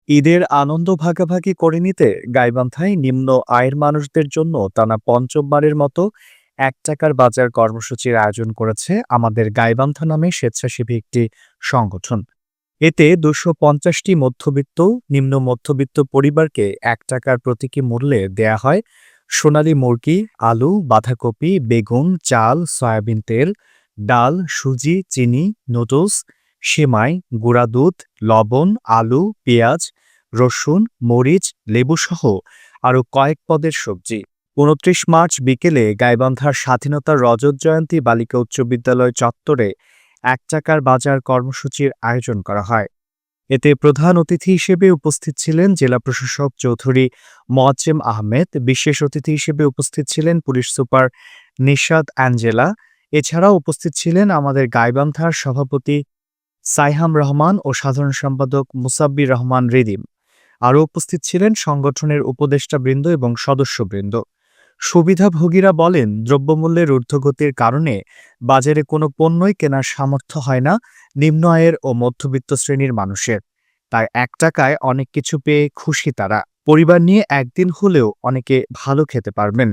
ঈদের আনন্দ ভাগাভাগি করে নিতে গাইবান্ধায় নিম্ন আয়ের মানুষদের জন্য টানা পঞ্চমবারের মতো ৳১ বাজার কর্মসূচির আয়োজন করেছে আমাদের গাইবান্ধা নামে স্বেচ্ছাসেবী একটি সংগঠন। এতে ২৫০টি মধ্যবিত্ত, নিম্ন মধ্যবিত্ত পরিবারকে ৳১ প্রতীকী মূল্যে দেয়া হয় সোনালী মুরগি, আলু, বাঁধাকপি, বেগুন, চাল, সয়াবিন তেল, ডাল, সুজি, চিনি, নুডলস, সেমাই, গুঁড়া দুধ, লবণ, আলু, পেঁয়াজ, রসুন, মরিচ, লেবুসহ আরও কয়েক পদের সবজি। ২৯ মার্চ বিকেলে গাইবান্ধার স্বাধীনতার রজত জয়ন্তী বালিকা উচ্চ বিদ্যালয় চত্বরে ৳১ বাজার কর্মসূচির আয়োজন করা হয়। এতে প্রধান অতিথি হিসেবে উপস্থিত ছিলেন জেলা প্রশাসক চৌধুরী মোয়াজ্জেম আহমেদ, বিশেষ অতিথি হিসেবে উপস্থিত ছিলেন পুলিশ সুপার নিশাত অ্যাঞ্জেলা। এছাড়াও উপস্থিত ছিলেন আমাদের গাইবান্ধার সভাপতি সাইহাম রহমান ও সাধারণ সম্পাদক মুসাব্বির রহমান রিদিম। আরও উপস্থিত ছিলেন সংগঠনের উপদেষ্টাবৃন্দ এবং সদস্যবৃন্দ। সুবিধাভোগীরা বলেন, দ্রব্যমূল্যের ঊর্ধ্বগতির কারণে বাজারে কোনো পণ্যই কেনার সামর্থ্য হয় না নিম্ন আয়ের ও মধ্যবিত্ত শ্রেণীর মানুষের। তাই ৳১ অনেক কিছু পেয়ে খুশি তারা। পরিবার নিয়ে একদিন হলেও অনেকে ভালো খেতে পারবেন।